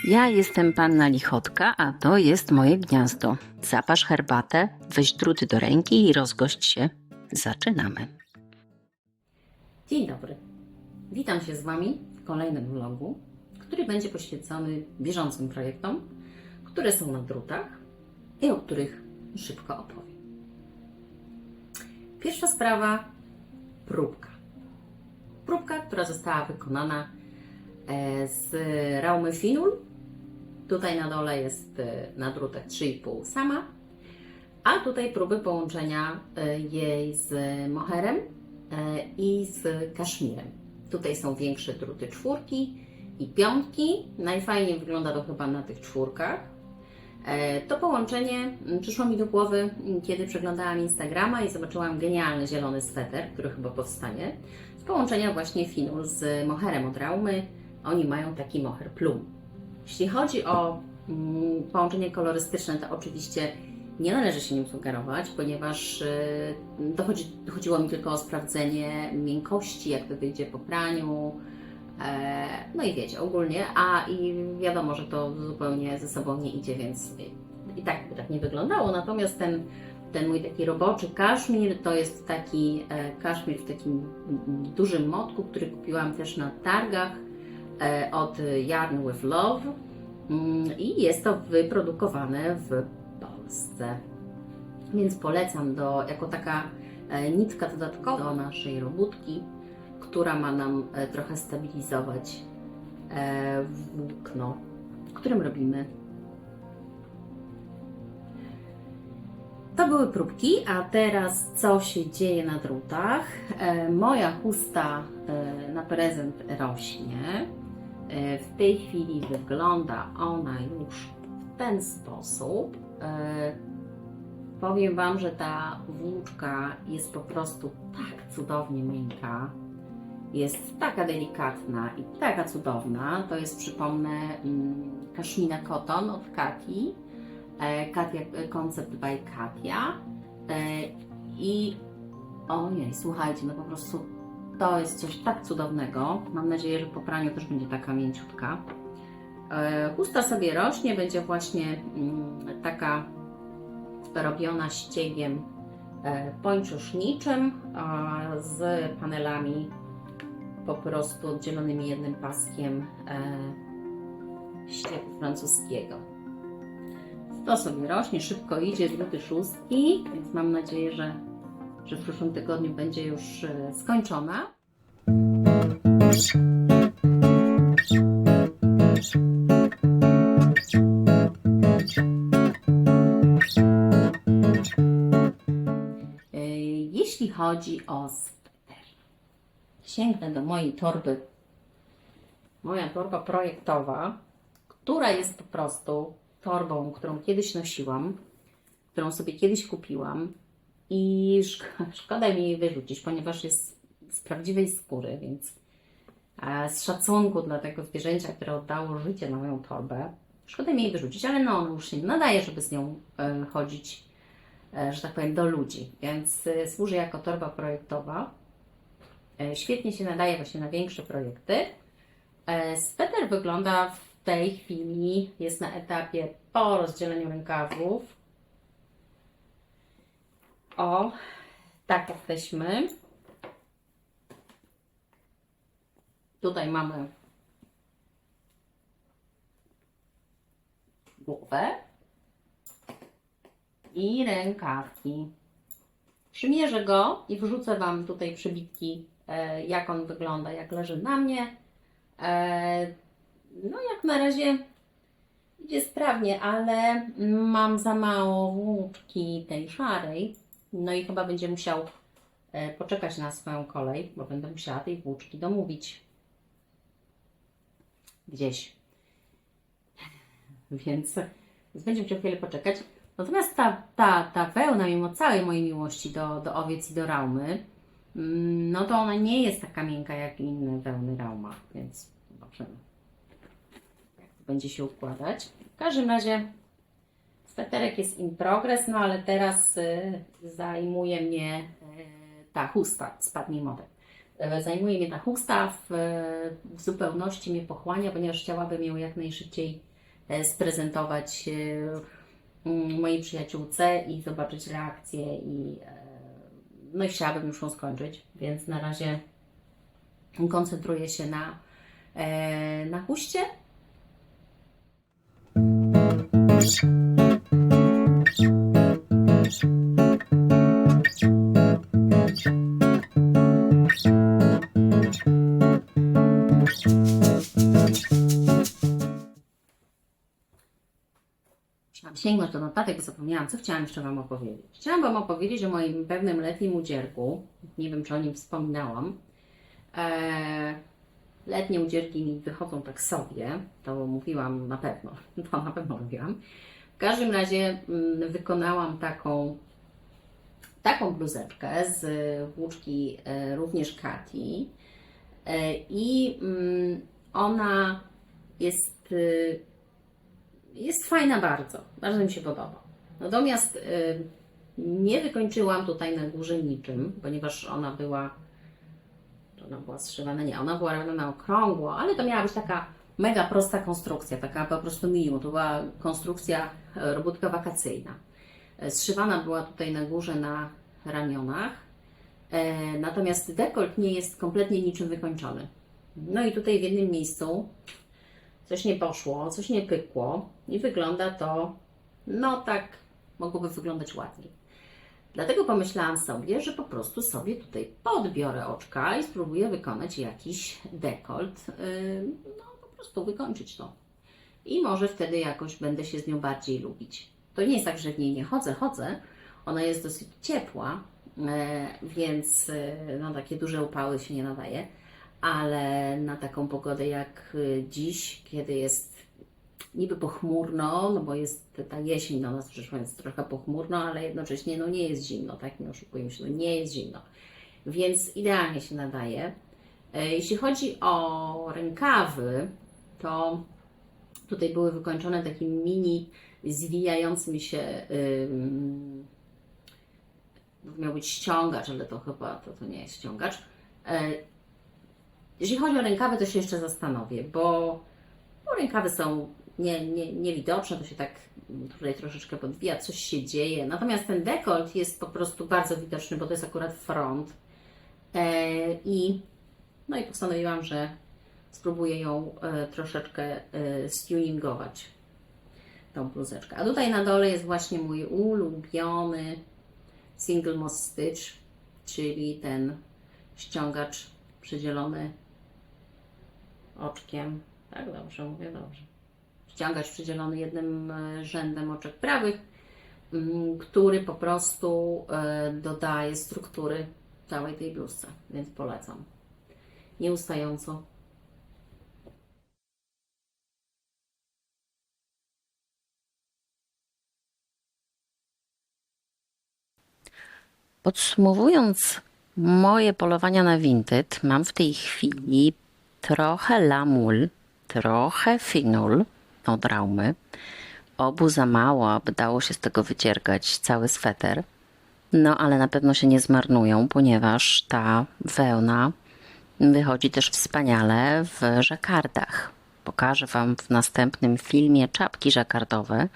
Ja jestem panna Lichotka, a to jest moje gniazdo. Zaparz herbatę, weź druty do ręki i rozgość się. Zaczynamy. Dzień dobry. Witam się z Wami w kolejnym vlogu, który będzie poświęcony bieżącym projektom, które są na drutach i o których szybko opowiem. Pierwsza sprawa, próbka. Próbka, która została wykonana z raumy Finul. Tutaj na dole jest na drutach 3,5 sama, a tutaj próby połączenia jej z moherem i z kaszmirem. Tutaj są większe druty 4 i 5. Najfajniej wygląda to chyba na tych 4. To połączenie przyszło mi do głowy, kiedy przeglądałam Instagrama i zobaczyłam genialny zielony sweter, który chyba powstanie, z połączenia właśnie Finul z moherem od Raumy. Oni mają taki moher plum. Jeśli chodzi o połączenie kolorystyczne, to oczywiście nie należy się nim sugerować, ponieważ chodziło mi tylko o sprawdzenie miękkości, jak to wyjdzie po praniu. No i wiecie, ogólnie, i wiadomo, że to zupełnie ze sobą nie idzie, więc i tak by tak nie wyglądało. Natomiast ten mój taki roboczy kaszmir to jest taki kaszmir w takim dużym motku, który kupiłam też na targach od Yarn with Love i jest to wyprodukowane w Polsce. Więc polecam jako taka nitka dodatkowa do naszej robótki, która ma nam trochę stabilizować włókno, w którym robimy. To były próbki, a teraz co się dzieje na drutach? Moja chusta na prezent rośnie. W tej chwili wygląda ona już w ten sposób. Powiem Wam, że ta włóczka jest po prostu tak cudownie miękka. Jest taka delikatna i taka cudowna. To jest, przypomnę, Kashmina Cotton od Kati. Katia Concept by Katia. I ojej, słuchajcie, no po prostu to jest coś tak cudownego. Mam nadzieję, że po praniu też będzie taka mięciutka. Chusta sobie rośnie, będzie właśnie taka robiona ściegiem pończoszniczym z panelami po prostu oddzielonymi jednym paskiem ściegu francuskiego. To sobie rośnie, szybko idzie, druty 6, więc mam nadzieję, że w przyszłym tygodniu będzie już skończona. Jeśli chodzi o sweter, sięgnę do mojej torby. Moja torba projektowa, która jest po prostu torbą, którą kiedyś nosiłam, którą sobie kiedyś kupiłam i szkoda mi jej wyrzucić, ponieważ jest z prawdziwej skóry, więc z szacunku dla tego zwierzęcia, które oddało życie na moją torbę, szkoda mi jej wyrzucić, ale no, ona już się nie nadaje, żeby z nią chodzić, że tak powiem, do ludzi, więc służy jako torba projektowa. Świetnie się nadaje właśnie na większe projekty. Sweter wygląda w tej chwili, jest na etapie po rozdzieleniu rękawów. O, tak jesteśmy. Tutaj mamy głowę i rękawki. Przymierzę go i wrzucę Wam tutaj przybitki, jak on wygląda, jak leży na mnie. No jak na razie idzie sprawnie, ale mam za mało włóczki tej szarej. No i chyba będzie musiał poczekać na swoją kolej, bo będę musiała tej włóczki domówić gdzieś. Więc będzie musiał chwilę poczekać. Natomiast ta wełna, mimo całej mojej miłości do owiec i do Raumy, no to ona nie jest taka miękka jak inne wełny Rauma, więc zobaczymy, jak to będzie się układać. W każdym razie sweterek jest in progress, no ale teraz zajmuje mnie ta chusta, spadnie model. Zajmuje mnie ta chusta, w zupełności mnie pochłania, ponieważ chciałabym ją jak najszybciej sprezentować mojej przyjaciółce i zobaczyć reakcję no i chciałabym już ją skończyć, więc na razie koncentruję się na huście. Musiałam sięgnąć do notatek, bo zapomniałam, co chciałam jeszcze Wam opowiedzieć. Chciałam Wam opowiedzieć o moim pewnym letnim udzierku. Nie wiem, czy o nim wspominałam. Letnie udzierki mi wychodzą tak sobie. To mówiłam na pewno. To na pewno mówiłam. W każdym razie wykonałam taką bluzeczkę z włóczki również Kati. I ona jest fajna bardzo. Bardzo mi się podoba. Natomiast nie wykończyłam tutaj na górze niczym, ponieważ ona była zszywana, nie, ona była robiona na okrągło, ale to miała być taka mega prosta konstrukcja, taka po prostu minimum. To była konstrukcja, robótka wakacyjna. Zszywana była tutaj na górze na ramionach, natomiast dekolt nie jest kompletnie niczym wykończony. No i tutaj w jednym miejscu coś nie poszło, coś nie pykło i wygląda to, no tak mogłoby wyglądać ładniej. Dlatego pomyślałam sobie, że po prostu sobie tutaj podbiorę oczka i spróbuję wykonać jakiś dekolt, no po prostu wykończyć to. I może wtedy jakoś będę się z nią bardziej lubić. To nie jest tak, że w niej nie chodzę. Ona jest dosyć ciepła, więc no, takie duże upały się nie nadaje. Ale na taką pogodę jak dziś, kiedy jest niby pochmurno, no bo jest ta jesień do nas przyszła, jest trochę pochmurno, ale jednocześnie no nie jest zimno, tak? Nie oszukujmy się, no nie jest zimno. Więc idealnie się nadaje. Jeśli chodzi o rękawy, to tutaj były wykończone takim mini zwijającym się, miał być ściągacz, ale to chyba to nie jest ściągacz. Jeśli chodzi o rękawy, to się jeszcze zastanowię, bo rękawy są niewidoczne, to się tak tutaj troszeczkę podwija, coś się dzieje. Natomiast ten dekolt jest po prostu bardzo widoczny, bo to jest akurat front. No i postanowiłam, że spróbuję ją troszeczkę stuningować, tą bluzeczkę. A tutaj na dole jest właśnie mój ulubiony single moss stitch, czyli ten ściągacz przydzielony oczkiem. Tak, dobrze mówię, dobrze. Ściągacz przydzielony jednym rzędem oczek prawych, który po prostu dodaje struktury całej tej bluzce, więc polecam. Nieustająco. Podsumowując moje polowania na Vinted, mam w tej chwili trochę lamul, trochę finul od Raumy. Obu za mało, aby dało się z tego wydziergać cały sweter. No ale na pewno się nie zmarnują, ponieważ ta wełna wychodzi też wspaniale w żakardach. Pokażę Wam w następnym filmie czapki żakardowe,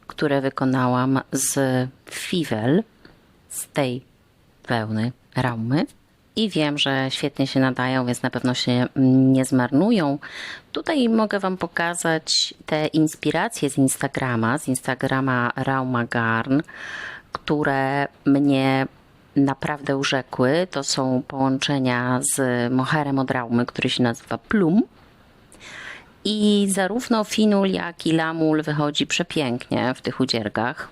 które wykonałam z Fivel, z tej wełny Raumy. I wiem, że świetnie się nadają, więc na pewno się nie zmarnują. Tutaj mogę Wam pokazać te inspiracje z Instagrama Rauma Garn, które mnie naprawdę urzekły. To są połączenia z moherem od Raumy, który się nazywa Plum. I zarówno finul, jak i lamul wychodzi przepięknie w tych udziergach.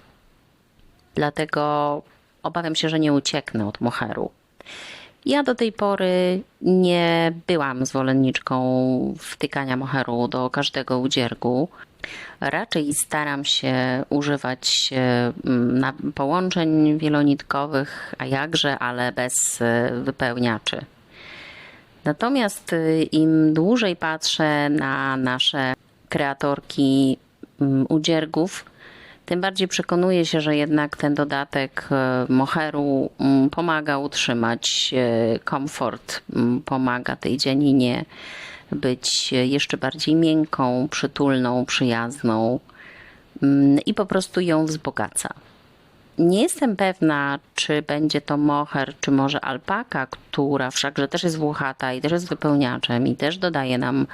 Dlatego obawiam się, że nie ucieknę od moheru. Ja do tej pory nie byłam zwolenniczką wtykania moheru do każdego udziergu. Raczej staram się używać połączeń wielonitkowych, a jakże, ale bez wypełniaczy. Natomiast im dłużej patrzę na nasze kreatorki udziergów, tym bardziej przekonuję się, że jednak ten dodatek moheru pomaga utrzymać komfort, pomaga tej dzianinie być jeszcze bardziej miękką, przytulną, przyjazną i po prostu ją wzbogaca. Nie jestem pewna, czy będzie to moher, czy może alpaka, która wszakże też jest włochata i też jest wypełniaczem i też dodaje nam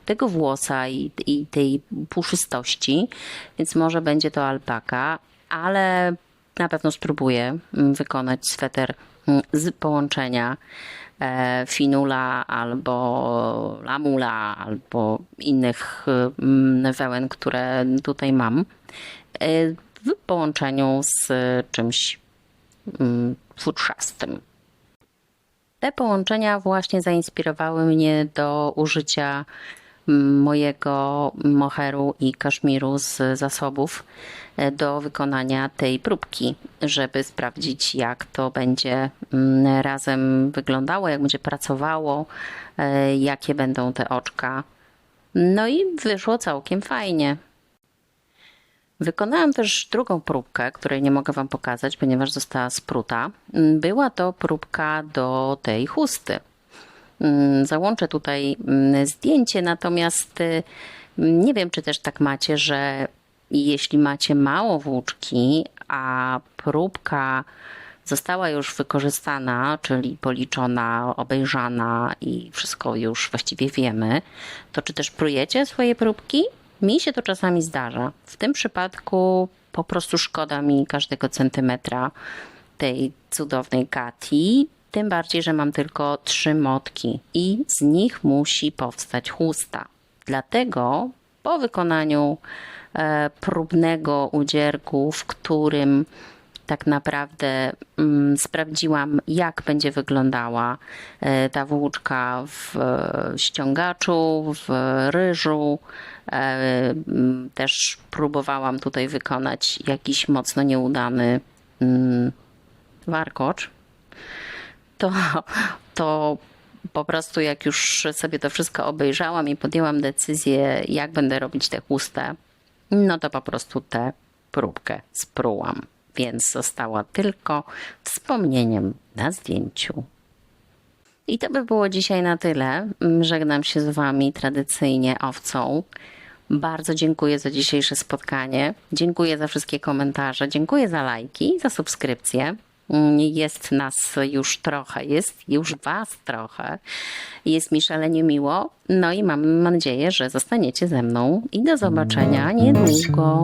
tego włosa i tej puszystości, więc może będzie to alpaka, ale na pewno spróbuję wykonać sweter z połączenia finula albo lamula albo innych wełen, które tutaj mam w połączeniu z czymś futrzastym. Te połączenia właśnie zainspirowały mnie do użycia mojego moheru i kaszmiru z zasobów do wykonania tej próbki, żeby sprawdzić, jak to będzie razem wyglądało, jak będzie pracowało, jakie będą te oczka. No i wyszło całkiem fajnie. Wykonałam też drugą próbkę, której nie mogę Wam pokazać, ponieważ została spruta. Była to próbka do tej chusty. Załączę tutaj zdjęcie, natomiast nie wiem, czy też tak macie, że jeśli macie mało włóczki, a próbka została już wykorzystana, czyli policzona, obejrzana i wszystko już właściwie wiemy, to czy też prujecie swoje próbki? Mi się to czasami zdarza. W tym przypadku po prostu szkoda mi każdego centymetra tej cudownej Kati, tym bardziej, że mam tylko 3 motki i z nich musi powstać chusta. Dlatego po wykonaniu próbnego udzierku, w którym tak naprawdę sprawdziłam, jak będzie wyglądała ta włóczka w ściągaczu, w ryżu. Też próbowałam tutaj wykonać jakiś mocno nieudany warkocz. To po prostu jak już sobie to wszystko obejrzałam i podjęłam decyzję, jak będę robić tę chustę, no to po prostu tę próbkę sprułam. Więc została tylko wspomnieniem na zdjęciu. I to by było dzisiaj na tyle. Żegnam się z Wami tradycyjnie owcą. Bardzo dziękuję za dzisiejsze spotkanie. Dziękuję za wszystkie komentarze. Dziękuję za lajki, za subskrypcje. Jest nas już trochę, jest już Was trochę. Jest mi szalenie miło. No i mam nadzieję, że zostaniecie ze mną. I do zobaczenia niedługo.